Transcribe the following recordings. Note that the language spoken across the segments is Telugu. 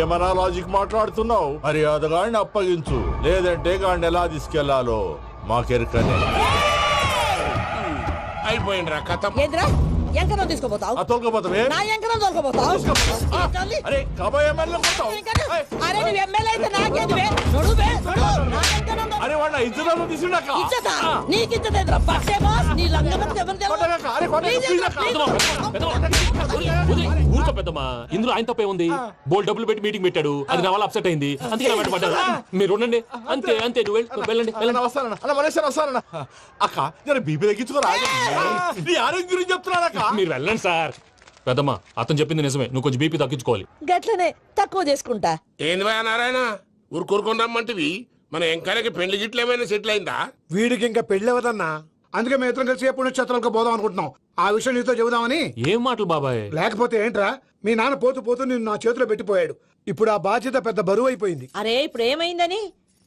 ఏమన్నా లాజిక్ మాట్లాడుతున్నావు? మర్యాదగాడిని అప్పగించు, లేదంటే గాడిని ఎలా తీసుకెళ్లాలో మాకెరకనే. అయిపోయిండ్రా కథ. ఎంకరం తీసుకోపోతావు? తోలుకోపోతావే? నా ఎంకరం తోలుకోపోతావు? అరే కాబోయే ఎమ్మెల్యే కొడతావు. అరే నువ్వు ఎమ్మెల్యే అయితే నాకేది బే? నడు బే, నడు. నా ఎంకరం తోలు. అరే వాడిన ఇజ్జతను తీసినాక ఇచ్చతా? నీకు ఇచ్చదేంద్రా? పక్షే బాస్, నీ లంగమని ఎవరు ఊరుకో పెద్దమ్మా, ఇందులో ఆయన తప్పే ఉంది. బోల్ డబ్బులు పెట్టి మీటింగ్ పెట్టాడు, అది నా వల్ల అప్సెట్ అయింది, అందుకే నా వెంట పడ్డారు. మీరు ఉండండి, అంతే అంతే. నువ్వు వెళ్ళండి వెళ్ళండి. వస్తానన్నా అన్న, మలేషియా వస్తానన్నా. అక్క జర బీపీ తగ్గించుకోరా. నీ ఆరోగ్యం గురించి చెప్తున్నాను అక్క. మీరు వెళ్ళండి సార్. పెద్దమ్మా, అతను చెప్పింది నిజమే, నువ్వు కొంచెం బీపీ తగ్గించుకోవాలి. గట్లనే తక్కువ చేసుకుంటా. ఏంది భయ నారాయణ, ఊరుకూరుకొని రమ్మంటివి? మన ఎంకాయకి పెళ్లి గిట్లు ఏమైనా సెటిల్ అయిందా? వీడికి ఇంకా పెళ్ళవదన్నా, అందుకే మేము ఇద్దరం కలిసి పుణ్యక్షేత్రాలకు పోదాం అనుకుంటున్నాం. ఆ విషయం నీతో చెబుదామని. ఏం మాటలు బాబాయ్? లేకపోతే ఏంట్రా, మీ నాన్న పోతూ పోతూ నిన్ను నా చేతిలో పెట్టిపోయాడు. ఇప్పుడు ఆ బాధ్యత పెద్ద బరువు అయిపోయింది. అరే ఇప్పుడు ఏమైందని?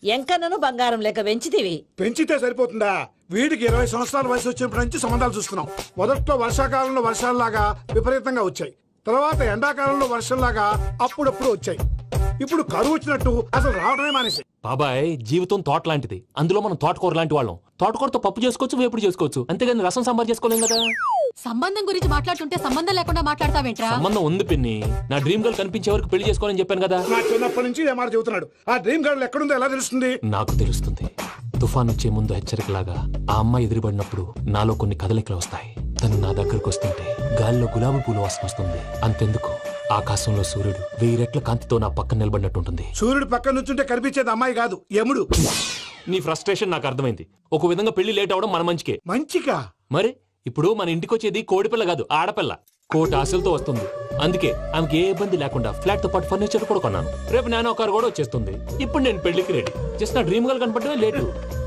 ఎంకన్నను బంగారం లెక్క పెంచితివి. పెంచితే సరిపోతుందా? వీడికి 20 సంవత్సరాల వయసు వచ్చినప్పటి నుంచి సంబంధాలు చూస్తున్నాం. మొదట్లో వర్షాకాలంలో వర్షాలలాగా విపరీతంగా వచ్చాయి, తర్వాత ఎండాకాలంలో వర్షంలాగా అప్పుడప్పుడు వచ్చాయి. ఇప్పుడు కరువు వచ్చినట్టు అసలు రావడమే మానేసి. బాబాయ్, జీవితం తోట లాంటిది, అందులో మనం తోటకూర లాంటి వాళ్ళం. తోటకూరతో పప్పు చేసుకోవచ్చు, వేపుడు చేసుకోవచ్చు, అంతేగాని రసం సాంబార్ చేసుకోలేం కదా. సంబంధం గురించి మాట్లాడుతుంటే సంబంధం లేకుండా మాట్లాడతావేంట్రా? సంబంధం ఉంది పిన్ని, నా డ్రీమ్ గర్ల్ కనిపించే వరకు పెళ్లి చేసుకోవాలని చెప్పాను కదా. నా చిన్నప్పటి నుంచి ఏ మాట చెబుతున్నాడు. ఆ డ్రీమ్ గర్ల్ ఎక్కడుందో ఎలా తెలుస్తుంది? నాకు తెలుస్తుంది. తుఫాన్ వచ్చే ముందు హెచ్చరికలాగా ఆ అమ్మాయి ఎదురుపడినప్పుడు నాలో కొన్ని కదలికలు వస్తాయి. తను నా దగ్గరకు వస్తుంటే గాలిలో గులాబీ పూలు వాసన వస్తుంది. అంతెందుకు, ఆకాశంలో సూర్యుడు 1000 రెట్ల కాంతితో నా పక్కన నిలబడినట్టుంటుంది. సూర్యుడు పక్కన నుంచుంటే కనిపించేది అమ్మాయి కాదు, యముడు. నీ ఫ్రస్ట్రేషన్ నాకు అర్థమైంది. ఒక విధంగా పెళ్లి లేట్ అవడం మన మంచికే. మంచిగా? మరి ఇప్పుడు మన ఇంటికి వచ్చేది కోడిపిల్ల కాదు, ఆడపిల్ల. కోటి ఆశలతో వస్తుంది. అందుకే ఆమెకి ఏ ఇబ్బంది లేకుండా ఫ్లాట్ తో పాటు ఫర్నిచర్ కూడా కొన్నాను. రేపు నానో కారు కూడా వచ్చేస్తుంది. ఇప్పుడు నేను పెళ్లికి రెడీ. జస్ట్ నా డ్రీమ్ గర్ల్ కనపడమే లేటు.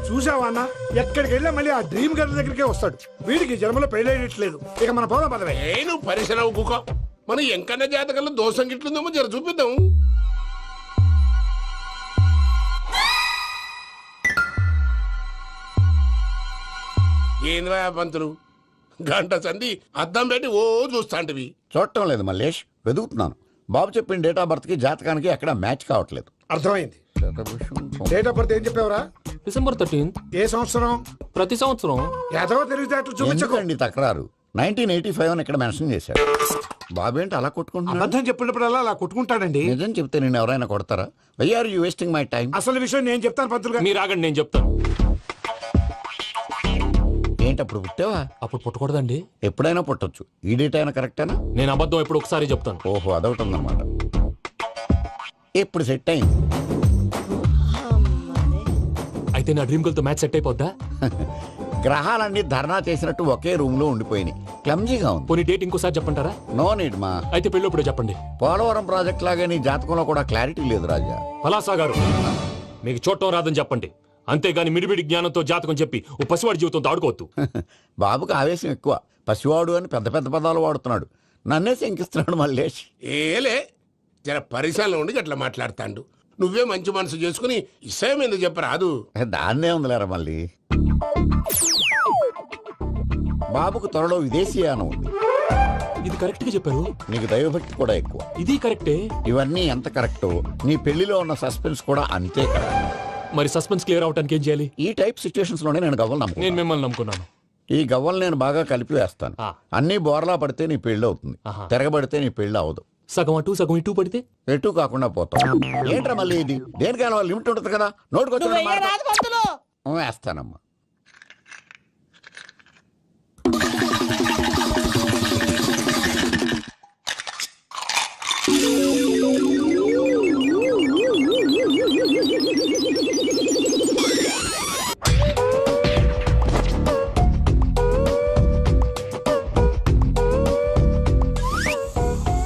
చూసావా అన్న, ఎక్కడికి వెళ్ళా మళ్ళీ ఆ డ్రీమ్ గర్ల్ దగ్గరికే వస్తాడు. వీడికి జన్మలో పెళ్ళేయట్లేదు. ఇక మన పోదాం పదవే. నువ్వు పరిశ్రమ కుక. మన ఎంకన్న జాతకంలో దోషం గిట్లుందేమో జర చూపిద్దాం. ఏంది భయ పంతులు, గంట సంధి అద్దం పెట్టి ఓ చూస్తాంటివి. చూడటం లేదు మల్లేష్, వెతుకుతున్నాను. బాబు చెప్పిన డేట్ ఆఫ్ బర్త్ కి జాతకానికి ఎక్కడ మ్యాచ్ కావట్లేదు. అర్థమైంది. డేట్ ఆఫ్ బర్త్ ఏం చెప్పావురా? December 13th. ఏ సంవత్సరం? ప్రతి సంవత్సరం. ఎదవ తెలివితేటలు చూపించకండి. ఎందుకండి తక్రారు? 1985 అని ఇక్కడ మెన్షన్ చేశాడు. బాబు ఏంటి అలా కొట్టుకుంటున్నాడు? అబద్ధం చెప్పినప్పుడల్లా అలా కొట్టుకుంటాడండి. నిజం చెప్తే నేను ఎవరైనా కొడతారా? Why are you wasting my time? అసలు విషయం నేను చెప్తాను పంతులు గారు. మీరు ఆగండి, నేను చెప్తాను. ఏంటి అప్పుడు పుట్టావా? అప్పుడు పుట్టకూడదండి. ఎప్పుడైనా పుట్టొచ్చు. ఈ డేట్ అయినా కరెక్టేనా? నేను అబద్ధం ఎప్పుడు ఒకసారి చెప్తాను. ఓహో, అదొకటి ఉందన్నమాట. ఇప్పుడు సెట్ అయింది. అయితే నా డ్రీమ్ గర్ల్ తో మ్యాచ్ సెట్ అయిపోద్దా? గ్రహాలన్నీ ధర్నా చేసినట్టు ఒకే రూమ్ లో ఉండిపోయినాయి. క్లమ్జీగా ఉంది. పోనీ డేట్ ఇంకోసారి చెప్పంటారా? నో నీడ్ మా. అయితే పెళ్ళప్పుడు చెప్పండి. పోలవరం ప్రాజెక్ట్ లాగా నీ జాతకంలో కూడా క్లారిటీ లేదు రాజా. పలాసా గారు, మీకు చూడటం రాదని చెప్పండి. అంతేగాని మిడిమిడి జ్ఞానంతో జాతకం చెప్పి ఓ పసివాడి జీవితంతో ఆడుకోవద్దు. బాబుకి ఆవేశం ఎక్కువ. పసివాడు అని పెద్ద పెద్ద పదాలు వాడుతున్నాడు. నన్నే శంకిస్తున్నాడు మల్లేష్. ఏలే, జర పరిశ్రమలో ఉండి అట్లా మాట్లాడతాండు. నువ్వే మంచి మనసు చేసుకుని ఇష్టం ఎందుకు చెప్పరాదు? దాన్నే ఉందిలేరా మళ్ళీ. బాబుకు త్వరలో విదేశీయానం ఉంది. ఇది కరెక్ట్ గా చెప్పారు. నీకు దైవభక్తి కూడా ఎక్కువ. ఇది కరెక్టే. ఇవన్నీ ఎంత కరెక్టో నీ పెళ్లిలో ఉన్న సస్పెన్స్ కూడా అంతే కరెక్ట్. మరి సస్పెన్స్ క్లియర్ అవడానికి ఏం చేయాలి? ఈ టైప్ సిచ్యువేషన్స్ లోనే నేను గవ్వలు నేను నమ్ముకున్నాను. మిమ్మల్ని నమ్ముకున్నాను. ఈ గవ్వలు నేను బాగా కలిపి వేస్తాను. అన్ని బోర్లా పడితే నీ పెళ్లి అవుతుంది, తిరగబడితే నీ పెళ్లి అవదు. సగం అటు సగం ఇటు పడితే ఎటు కాకుండా పోతాం. ఏంట్రా మళ్ళీ ఇది? దేనికైనా లిమిట్ ఉంటుంది కదా. నోటుకొచ్చి రాదు పంతులు. వేస్తానమ్మా.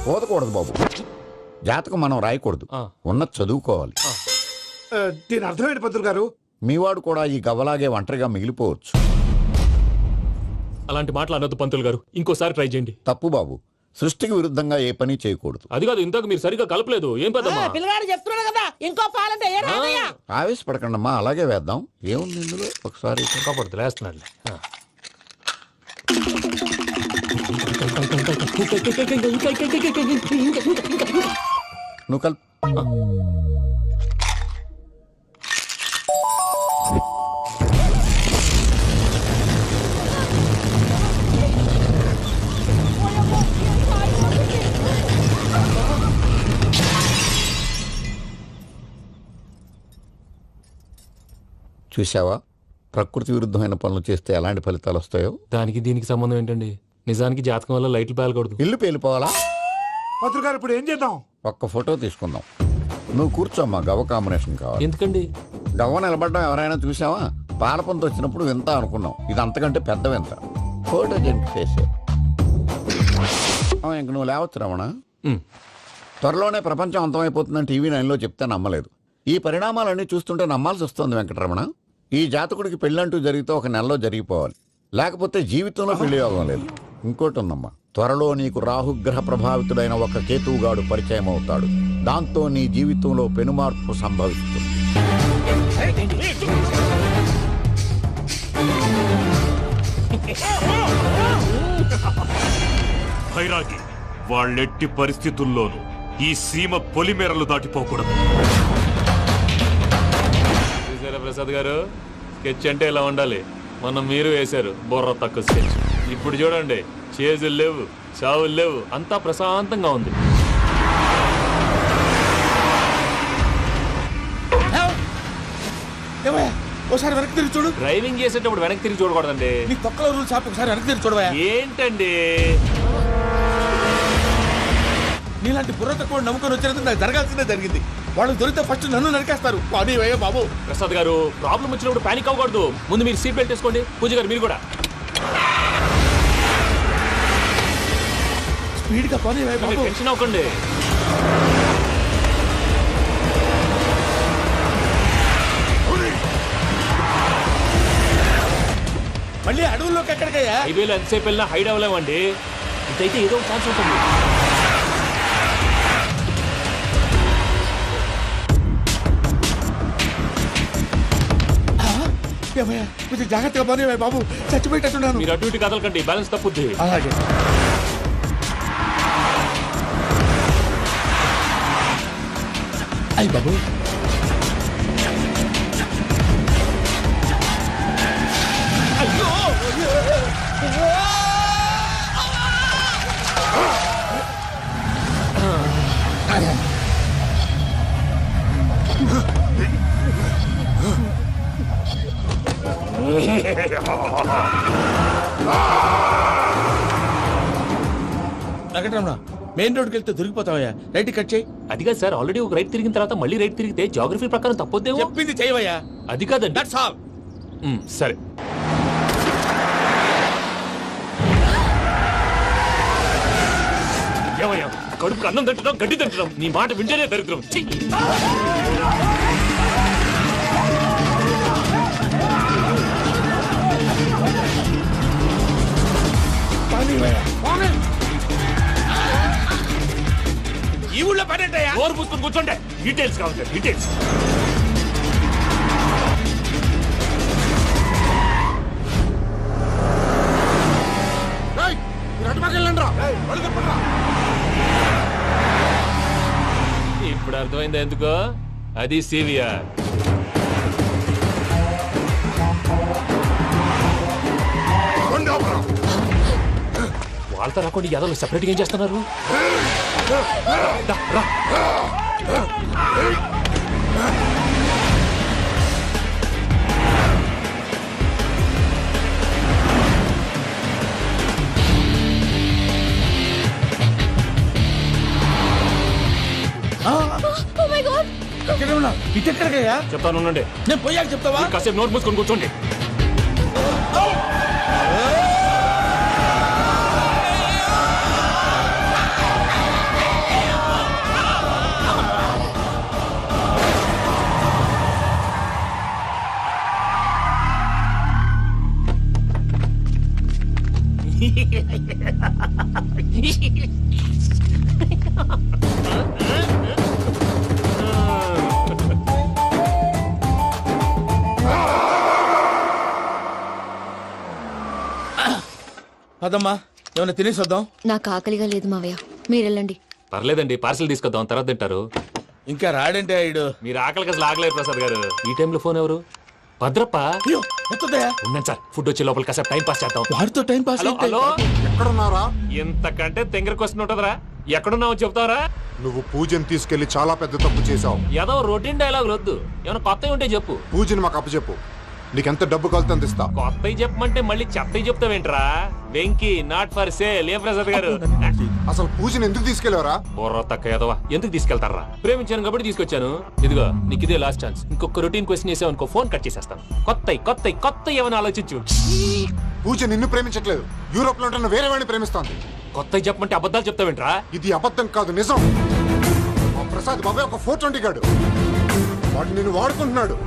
పోదకూడదు బాబు. జాతకం మనం రాయకూడదు, ఉన్నది చదువుకోవాలి. దీని అర్థమైంది పంతులు గారు. మీవాడు కూడా ఈ గవ్వలాగే ఒంటరిగా మిగిలిపోవచ్చు. అలాంటి మాటలు అనొద్దు పంతులు గారు, ఇంకోసారి ట్రై చేయండి. తప్పు బాబు. సృష్టికి విరుద్ధంగా ఏ పని చేయకూడదు. అది కాదు, ఇంతకు మీరు సరిగ్గా కలపలేదు. ఏం పెద్దమ్మా? పిల్లగాడు చెప్తున్నాడు కదా, ఇంకో పాలంటే ఏ రాదయ్యా. ఆవేశపడకండమ్మా, అలాగే వేద్దాం. ఏముంది ఇందులో? ఒకసారి కాపాడుతు లేస్తున్నాడు. నువ్వు కల్ చూసావా, ప్రకృతి విరుద్ధమైన పనులు చేస్తే ఎలాంటి ఫలితాలు వస్తాయో. దానికి దీనికి సంబంధం ఏంటండి? నిజానికి జాతకం వల్ల లైట్లు పేలకూడదు. ఇల్లు పేలిపోవాలా? పంతులు గారు ఇప్పుడు ఏం చేద్దాం? ఒక్క ఫోటో తీసుకుందాం. నువ్వు కూర్చోమ్మా, గవ్వ కాంబినేషన్ కావాలి. ఎందుకండి? గవ్వ నిలబడడం ఎవరైనా చూసావా? పాలపంత వచ్చినప్పుడు వింత అనుకున్నాం, ఇది అంతకంటే పెద్ద వింత. ఫోటో జంక్ చేసే ఇంక నువ్వు లేవచ్చు రమణ. త్వరలోనే ప్రపంచం అంతమైపోతుందని టీవీ 9లో చెప్తే నమ్మలేదు. ఈ పరిణామాలన్నీ చూస్తుంటే నమ్మాల్సి వస్తుంది వెంకటరమణ. ఈ జాతకుడికి పెళ్ళంటూ జరిగితే ఒక నెలలో జరిగిపోవాలి, లేకపోతే జీవితంలో పెళ్లి యోగం లేదు. ఇంకోటి ఉందమ్మా, త్వరలో నీకు రాహుగ్రహ ప్రభావితుడైన ఒక కేతువుగాడు పరిచయం అవుతాడు. దాంతో నీ జీవితంలో పెనుమార్పు సంభవిస్తుంది. భైరాగి, వాళ్ళెట్టి పరిస్థితుల్లోనూ ఈ సీమ పొలిమేరలు దాటిపోకూడదు. చూసారా ప్రసాద్ గారు, స్కెచ్ అంటే ఇలా ఉండాలి. మొన్న మీరు వేశారు బుర్ర తక్కువ స్కెచ్. ఇప్పుడు చూడండి, చేజులు లేవు, చావులు లేవు, అంతా ప్రశాంతంగా ఉంది. ఒకసారి వెనక్కి తిరిగి చూడు. డ్రైవింగ్ చేసేటప్పుడు వెనక్కి తిరిగి చూడకూడదండి. నీ తొక్కలో రూల్స్ ఆపి ఒకసారి వెనక్కి తిరిగి చూడవా. ఏంటండి? నీలాంటి బుర్ర తక్కువ నమ్ముకొని వచ్చినందుకు నాకు జరగాల్సిందే జరిగింది. వాళ్ళు దొరికితే ఫస్ట్ నన్ను నరికేస్తారు. పానీ వయ్యా బాబు. ప్రసాద్ గారు, ప్రాబ్లం వచ్చినప్పుడు పానిక్ అవ్వకూడదు. ముందు మీరు సీట్ బెల్ట్ వేసుకోండి. పూజ గారు మీరు కూడా స్పీడ్గా పానీ వయ్యా బాబు. టెన్షన్ అవ్వకండి. మళ్ళీ అడవుల్లోకి ఎక్కడికయ్యా? హైవేలో ఎంతసేపు వెళ్ళినా హైడ్ అవ్వలేమండి. ఇదైతే ఏదో ఒక ఛాన్స్ ఉంటుంది. ఏమయ్యా, కొంచెం జాగ్రత్తగా పానీ వయ్యా బాబు, చచ్చిపోయేటట్టున్నాను. మీరు అటు ఇటు కదలకండి, బ్యాలెన్స్ తప్పుద్ది. అలాగే. అయ్యి బాబు, వెంకటరమణ, మెయిన్ రోడ్కి వెళ్తే దొరికిపోతావయ్యా. రైట్ కట్ చేయి. అది కాదు సార్, ఆల్రెడీ ఒక రైట్ తిరిగిన తర్వాత మళ్ళీ రైట్ తిరిగితే జాగ్రఫీ ప్రకారం తప్పొద్దేమో. చెప్పింది చేయవయ్యా. అది కాదండి. That's all. సరే. ఏమయ్యా, కడుపుకి అన్నం తింటున్నాం, గడ్డి తింటున్నాం, నీ మాట వింటేనే దరిద్రం. ఛీ! ఈ ఊళ్ళో పని ఏంటయ్యా? నోరు పూసుకొని కూర్చోండి. డీటెయిల్స్ కావాలి, డీటెయిల్స్. ఇప్పుడు అర్థమైంది ఎందుకో. అది సివిఆర్. వాళ్ళతో రాకుండా యాదవ్ సెపరేట్గా ఏం చేస్తున్నారు? రా. ఇటెక్కడికయ్యా? చెప్తాను ఉండండి. నేను పోయాక చెప్తావా? కాసేపు నోట్ మూసుకొని కూర్చోండి. పదమ్మా, ఏమైనా తినేసి వద్దాం. నాకు ఆకలిగా లేదు మావయ్య, మీరు వెళ్ళండి. పర్లేదండి, పార్సిల్ తీసుకొద్దాం, తర్వాత తింటారు. ఇంకా రాడంటే ఆయుడు. మీరు ఆకలికి అసలు ఆగలేదు ప్రసాద్ గారు. ఈ టైంలో ఫోన్ ఎవరు? భద్రప్ప. అయ్యో ఎత్తదయ్యా. ఉన్నాను సార్, ఫుడ్ వచ్చే లోపల కాసేపు టైం పాస్ చేద్దాం. వాడితో టైం పాస్ హలో అయితే హలో, ఎక్కడున్నారా? ఇంతకంటే తెంగర క్వశ్చన్ ఉంటుందిరా. ఎక్కడున్నావు చెప్తావరా? నువ్వు పూజని తీసుకెళ్లి చాలా పెద్ద తప్పు చేశావు. ఏదో రొటీన్ డైలాగ్ వద్దు, ఏమైనా కొత్తవి ఉంటే చెప్పు. పూజని మాకు అప్పచెప్పు. నీకెంత డబ్బు కలితే అంత ఇస్తా. కొత్తవి చెప్పమంటే మళ్ళీ చెత్తవి చెప్తావేంట్రా? Venky not for sale. ఏ ప్రసాద్ గారు? అసలు పూజని ఎందుకు తీసుకెళ్లేవరా? బుర్ర తక్క ఏదవా, ఎందుకు తీసుకెళ్తారా? ప్రేమించాను కాబట్టి తీసుకొచ్చాను. ఇదిగో నీకు ఇదే లాస్ట్ ఛాన్స్. ఇంకొక రొటీన్ క్వశ్చన్ చేసావు అనుకో, ఫోన్ కట్ చేసేస్తాను. కొత్త ఏమైనా ఆలోచించు. పూజ నిన్ను ప్రేమించట్లేదు, యూరోప్ లో ఉంటున్న వేరే వాడిని ప్రేమిస్తోంది. కొత్తవి చెప్పమంటే అబద్ధాలు చెప్తావేంట్రా? ఇది అబద్ధం కాదు, నిజం. మా ప్రసాద్ బాబాయ్ ఒక 420 గాడు, వాడు నిన్ను వాడుకుంటున్నాడు.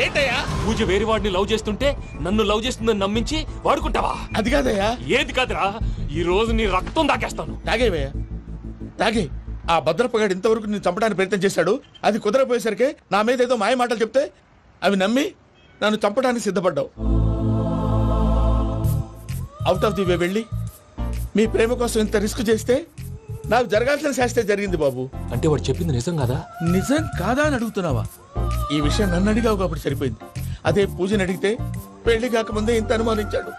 ఏంటయ్యా? పూజ వేరే వాడిని లవ్ చేస్తుంటే నన్ను లవ్ చేస్తుందని నమ్మించి వాడుకుంటావా? అది కాదయ్యా. ఏది కాదురా, ఈ రోజు నీ రక్తం దాకేస్తాను. తాగేవయ్యా, తాగే. ఆ భద్రప్పగాడు ఇంతవరకు నేను చంపడానికి ప్రయత్నం చేశాడు. అది కుదరపోయేసరికి నా మీద ఏదో మాయ మాటలు చెప్తే అవి నమ్మి నన్ను చంపడానికి సిద్ధపడ్డావు. అవుట్ ఆఫ్ ది వే వెళ్ళి మీ ప్రేమ కోసం ఇంత రిస్క్ చేస్తే నాకు జరగాల్సిన శాస్త్రే జరిగింది బాబు. అంటే వాడు చెప్పింది నిజం కదా? నిజం కాదా అని అడుగుతున్నావా? ఈ విషయం నన్ను అడిగావు కాబట్టి సరిపోయింది. అదే పూజని అడిగితే పెళ్లి కాకముందే ఇంత అనుమానించాడు,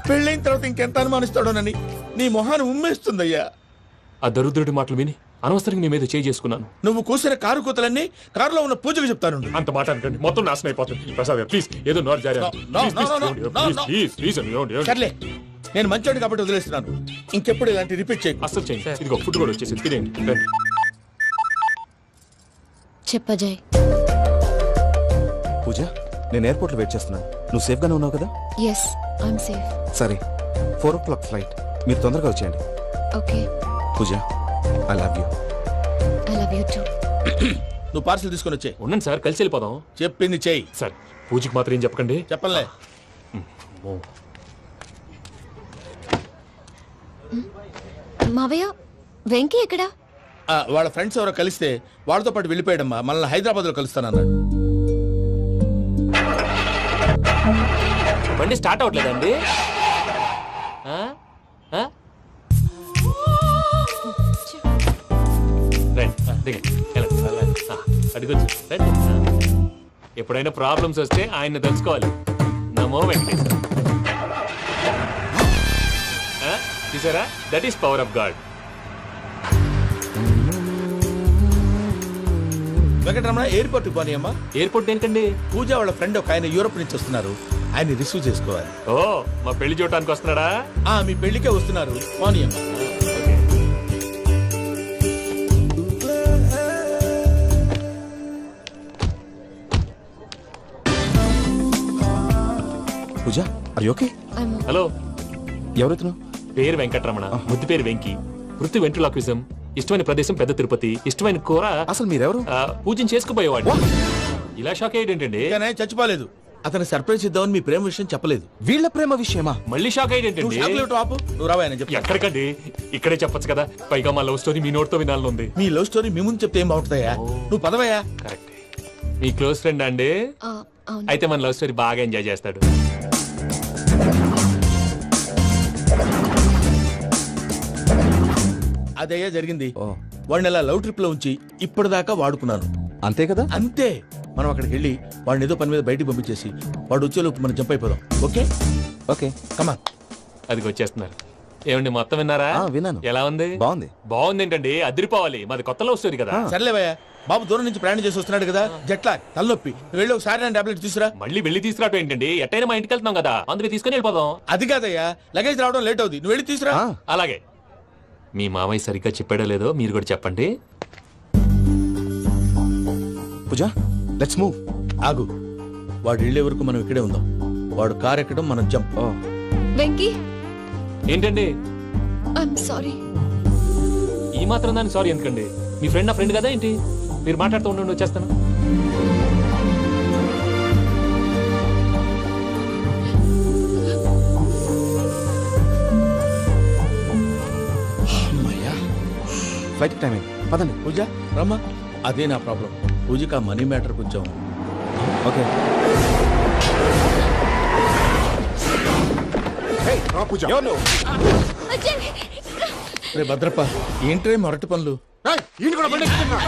పెళ్ళైన తర్వాత ఇంకెంత అనుమానిస్తాడోనని నీ మొహాన్ని ఉమ్మేస్తుందయ్యా. ఆ దరిద్రుడి మాటలు విని అనవసరంగా నీ మీద చేయి చేసుకున్నాను. నువ్వు కూసిన కారు కూతలన్నీ కారులో ఉన్న పూజకు చెప్తాను. అంత మాట అనకండి, మొత్తం నాశనం అయిపోతుంది. ప్రసాద్ గారు ప్లీజ్, ఏదో నోరు జారీ. సర్లే, నేను మంచోడు కాబట్టి వదిలేస్తున్నాను. ఇంకెప్పుడు ఇలాంటి రిపీట్ చేయకు. అసలు చేయండి. ఇదిగో ఫుడ్ కూడా వచ్చేసి తినేయండి. రండి. చెప్పజాయ్. పూజ, నేను ఎయిర్పోర్ట్లో వెయిట్ చేస్తున్నాను. నువ్వు సేఫ్గానే ఉన్నావు కదా? Yes, I'm safe. సరే, 4 o'clock ఫ్లైట్. మీరు తొందరగా వచ్చేయండి. Okay. Pooja, I love you. I love you too. నువ్వు పార్సల్ తీసుకొని వచ్చే. ఉండండి సార్, కలిసి వెళ్ళిపోదాం. చెప్పింది చెయ్యి. సార్, పూజకి మాత్రం ఏం చెప్పకండి. చెప్పలే. మావయ్య, వెంకీ ఎక్కడా? వాళ్ళ ఫ్రెండ్స్ ఎవరో కలిస్తే వాళ్ళతో పాటు వెళ్ళిపోయాడమ్మా. మనల్ని హైదరాబాద్ లో కలుస్తానన్నాడు. బండి స్టార్ట్ అవ్వట్లేదండి. అడిగొచ్చు. ఎప్పుడైనా ప్రాబ్లమ్స్ వస్తే ఆయన తెలుసుకోవాలి. నమో వెంకటేశ్వర. చూసారా, that is power of God. Venkataramana, airport పోనీ అమ్మా. ఎయిర్పోర్ట్ ఏంటండి? పూజ వాళ్ళ ఫ్రెండ్ ఒక ఆయన యూరోప్ నుంచి వస్తున్నారు, ఆయన రిసీవ్ చేసుకోవాలి. ఓ, మా పెళ్లి చూడటానికి వస్తున్నాడా? మీ పెళ్లికే వస్తున్నారు. పోనీ అమ్మా. పూజ, ఆర్ యు ఓకే? హలో, ఎవరెత్తును? పేరు వెంకటరమణ, ముద్దు పేరు వెంకీ, వృత్తి వెంట్రులాక్విజం, ఇష్టమైన ప్రదేశం పెద్ద తిరుపతి, ఇష్టమైన కూర. అసలు మీరెవరు? పూజను చేసుకుపోయేవాడు. ఇలా షాక్ అయ్యేటండి. చచ్చిపోలేదు. అతను సర్ప్రైజ్ ఇద్దామని మీ ప్రేమ విషయం చెప్పలేదు. వీళ్ళ ప్రేమ విషయమా? మళ్ళీ షాక్ అయ్యేటండి. నువ్వు రావాయని చెప్పి. ఎక్కడికండి, ఇక్కడే చెప్పొచ్చు కదా. పైగా మా లవ్ స్టోరీ మీ నోటితో వినాలని ఉంది. మీ లవ్ స్టోరీ మీ ముందు చెప్తే ఏం బాగుంటుందయ్యా? నువ్వు పదవయ్యా. కరెక్ట్. మీ క్లోజ్ ఫ్రెండ్ అండి? అయితే మన లవ్ స్టోరీ బాగా ఎంజాయ్ చేస్తాడు. అదయ్యా జరిగింది. వాడిని అలా లవ్ ట్రిప్ లో ఉంచి ఇప్పటిదాకా వాడుకున్నాను. అంతే కదా? అంతే. మనం అక్కడికి వెళ్ళి వాడిని ఏదో పని మీద బయటికి పంపించేసి వాడు వచ్చేలోపు మనం జంప్ అయిపోదాం. ఓకే ఓకే, కమా. అది వచ్చేస్తున్నారు. ఏమండి, మొత్తం విన్నారా? విన్నాను. ఎలా ఉంది? బాగుంది. బాగుంది ఏంటండి, అదిరిపోవాలి. మాది కొత్త లవ్ స్టోరీ కదా. సర్లేవయ్యా, బాబు దూరం నుంచి ప్రయాణం చేసి వస్తున్నాడు కదా, జట్లా తలనొప్పి. వెళ్ళి ఒకసారి నా టాబ్లెట్ తీసుకురా. మళ్ళీ వెళ్ళి తీసుకురావటం ఏంటండి? ఎట్టైనా మా ఇంటికి వెళ్తున్నాం కదా, అందుకే తీసుకుని వెళ్ళిపోదాం. అది కాదయ్యా, లగేజ్ రావడం లేట్ అవుతుంది. నువ్వు వెళ్ళి తీసుకురా. అలాగే. మీ మామయ్య సరిగ్గా చెప్పాడో లేదో మీరు కూడా చెప్పండి. పూజ, లెట్స్ మూవ్. ఆగు, వాడు వెళ్ళే వరకు మనం ఇక్కడే ఉందాం. వాడు కార్ ఎక్కడం, మనం జంప్. వెంకీ, ఏంటండి? I'm sorry. ఈ మాత్రం దాన్ని సారీ ఎందుకండి? మీ ఫ్రెండ్ నా ఫ్రెండ్ కదా ఏంటి? మీరు మాట్లాడుతూ ఉండండి, వచ్చేస్తాను. ఫ్లైట్ టైం అయింది, పదండి. పూజ రమ్మా. అదే నా ప్రాబ్లం. పూజకి ఆ మనీ మ్యాటర్ కొంచెం. ఓకే. రా పూజ. ఎవరు నువ్వు? రే భద్రప్ప ఏంట్రే మొరటి పనులు? ఏయ్, ఈయన కూడా బండి ఎక్కుతున్నా.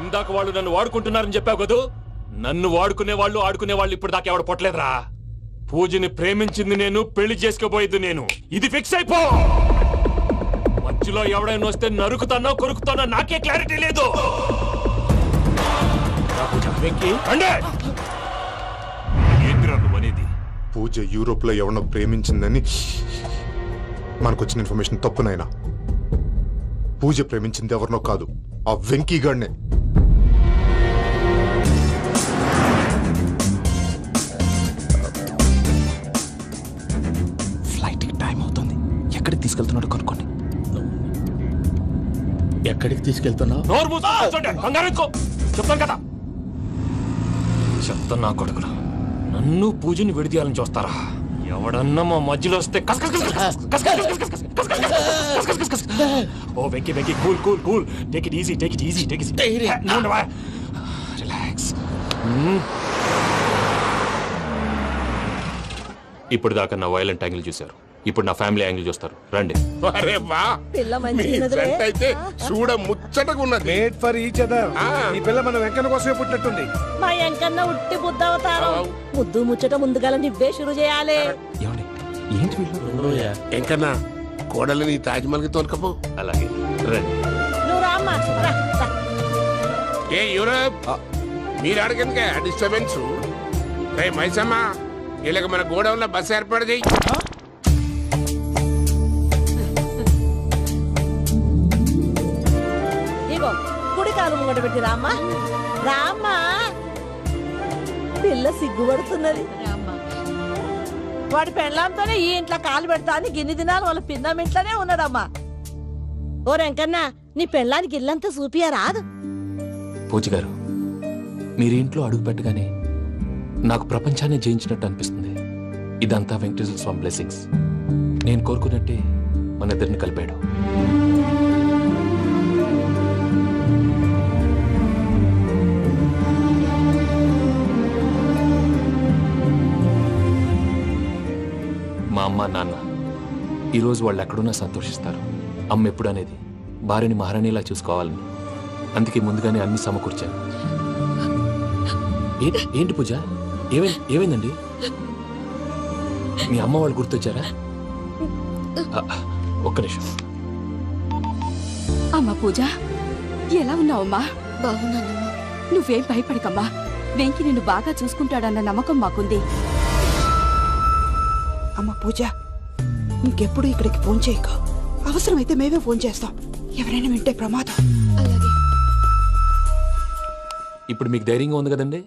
ఇందాక వాళ్ళు నన్ను వాడుకుంటున్నారని చెప్పావు కదూ. నన్ను వాడుకునే వాళ్ళు ఆడుకునే వాళ్ళు ఇప్పుడు దాకా ఎవడ పొట్టలేదురా. పూజని ప్రేమించింది నేను, పెళ్లి చేసుకోబోయేది నేను. ఇది ఫిక్స్ అయిపో. మధ్యలో ఎవడైనా వస్తే నరుకుతానో కొరుకుతానో నాకే క్లారిటీ లేదు. ఏంటిరా నువ్వు అనేది? పూజ యూరోప్ లో ఎవరినో ప్రేమించిందని మనకొచ్చిన ఇన్ఫర్మేషన్ తప్పునైనా. పూజ ప్రేమించింది ఎవరినో కాదు, ఆ వెంకీ గాడినే. ఫ్లైట్కి టైం అవుతుంది. ఎక్కడికి తీసుకెళ్తున్నాడో కనుక్కోండి. ఎక్కడికి తీసుకెళ్తున్నావు? నోరు మూసుకొని కూర్చోండి. కంగారు ఎందుకు? చెప్తాను కదా. చెప్తాను నా కొడుకులు. నన్ను పూజని విడిదీయాలని చూస్తారా? ఎవడన్నా మా మధ్యలో వస్తే ఓ Venky Venky cool cool cool. Take it easy, take it easy, take it easy. Relax. ఇప్పుడు దాకా నా వైలెంట్ యాంగిల్ చూశారు. ఇప్పుడు నా ఫ్యామిలీ యాంగిల్ చూస్తారు. రండి. అరే వా, మీ జంట అయితే చూడ ముచ్చటగా ఉన్నది. Made for each other. ఈ పిల్ల మన వెంకన్న కోసమే పుట్టినట్టుంది. మా వెంకన్న ఉట్టి బుద్ధవతారం. ముద్దు ముచ్చట ముందుగా నువ్వే షురు చేయాలి. ఏమండి ఏంటి వీళ్ళు? ఎంకన్నా కోడలిని తాజ్మహల్ కి తోలుకపో. అలాగే రండి. నువ్వు రామ్మా, రా, రా. ఏ యూరప్, మీరు అడగనుక డిస్టర్బెన్స్. రే మైసమ్మ, వీళ్ళకి మన గోడౌన్ లో బస్సు ఏర్పాటు చేయి. ఇగో కుడి కాలు ముంగట పెట్టి రామ్మా, రామ్మా. పిల్ల సిగ్గుపడుతున్నది. వాడి పెళ్ళాంతోనే ఈ ఇంట్లో కాలు పెడతా అని గిన్ని దినాలు వాళ్ళ పిన్నం ఇంట్లోనే ఉన్నాడమ్మా. ఓ వెంకన్న, నీ పెళ్ళానికి ఇల్లంతా చూపియా రాదు. పూజ గారు, మీరు ఇంట్లో అడుగు పెట్టగానే నాకు ప్రపంచాన్ని జయించినట్టు అనిపిస్తుంది. ఇదంతా వెంకటేశ్వర స్వామి బ్లెస్సింగ్స్. నేను కోరుకున్నట్టే మన ఇద్దరిని కలిపాడు. మా అమ్మ నాన్న ఈరోజు వాళ్ళు ఎక్కడున్నా సంతోషిస్తారు. అమ్మ ఎప్పుడు అనేది భార్యని మహారాణిలా చూసుకోవాలని. అందుకే ముందుగానే అన్ని సమకూర్చాను. ఏంటి పూజ, ఏమైందండి? మీ అమ్మ వాళ్ళు గుర్తొచ్చారా? ఒక్క నిమిషం. అమ్మా పూజ, ఎలా ఉన్నావమ్మా? బాగున్నానమ్మా. నువ్వేం భయపడకమ్మా. వెంకి నిన్ను బాగా చూసుకుంటాడన్న నమ్మకం మాకుంది. అమ్మ పూజ, ఇంకెప్పుడు ఇక్కడికి ఫోన్ చేయక. అవసరమైతే మేమే ఫోన్ చేస్తాం. ఎవరైనా వింటే ప్రమాదం. అలాగే. ఇప్పుడు మీకు ధైర్యంగా ఉంది కదండి?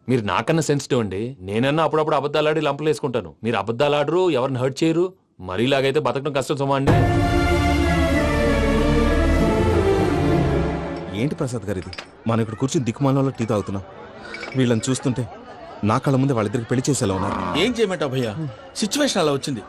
మీరు నాకన్నా సెన్సిటివ్ అండి. నేనన్నా అప్పుడప్పుడు అబద్ధాలాడి లంపలు వేసుకుంటాను. మీరు అబద్ధాలు ఆడరు, ఎవరిని హర్ట్ చేయరు. మరీ ఇలాగైతే బతకడం కష్టం సుమా అండి. ఏంటి ప్రసాద్ గారు ఇది? మనం ఇక్కడ కూర్చుని దిక్కుమాలలో టీ తాగుతున్నాం. వీళ్ళని చూస్తుంటే నా కళ్ళ ముందే వాళ్ళిద్దరికి పెళ్లి చేసేలా ఉన్నారు. ఏం చేయమంటావు భయ్యా, సిచ్యువేషన్ అలా వచ్చింది.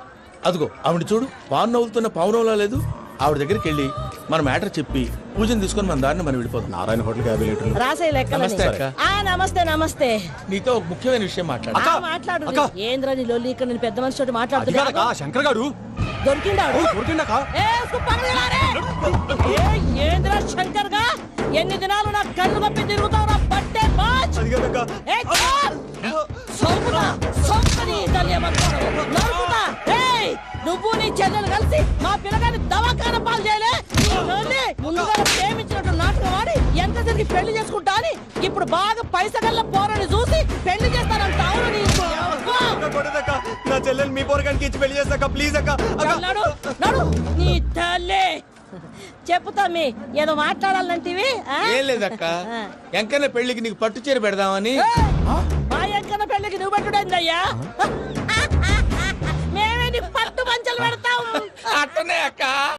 అదిగో ఆవిడ చూడు, పావు నవ్వుతున్న పావునవ్వులా లేదు. ఆవిడ దగ్గరికి వెళ్ళి మన మ్యాటర్ చెప్పి పూజను తీసుకొని మన దారిని మనం వెళ్ళిపోతాం. నారాయణ హోటల్ 50 లీటర్లు. రాసే లెక్కలని. నమస్తే అక్క. నమస్తే నమస్తే. నీతో ఒక ముఖ్యమైన విషయం మాట్లాడు. మాట్లాడు. ఏంద్రా నీ లొల్లి? ఇక్కడ నేను పెద్ద మనిషి తోటి మాట్లాడుతున్నా. శంకర్ గారు దొరికిందాడు. ఏంద్రా శంకర్ గా? ఎన్ని దినాలు నా కళ్ళు కప్పి తిరుగుతావు నా పట్టే బాచ్. నువ్వు నీ చెల్లెలు కలిసి మా పిల్లగాని దవాఖాన పాలు చేయలే. ముందుగా ప్రేమించినట్టు నాటకం ఆడి ఎంత తిరిగి పెళ్లి చేసుకుంటా అని ఇప్పుడు బాగా పైసగల్ల పోరని చూసి పెళ్లి చేస్తానంటావు. నా చెల్లెలు మీ పోరగానికి ఇచ్చి పెళ్లి చేస్తాక ప్లీజ్ అక్క. నడు నీ తల్లి. చెప్పుతా మీ ఏదో మాట్లాడాలంటివి. ఏం లేదక్క, ఎంకన్న పెళ్లికి నీకు పట్టు చీర పెడదామని. మా ఎంకన్న పెళ్లికి నువ్వు పెట్టుడైందయ్యా? మేమే నీకు పట్టు పంచలు పెడతాం. అట్టనే అక్క.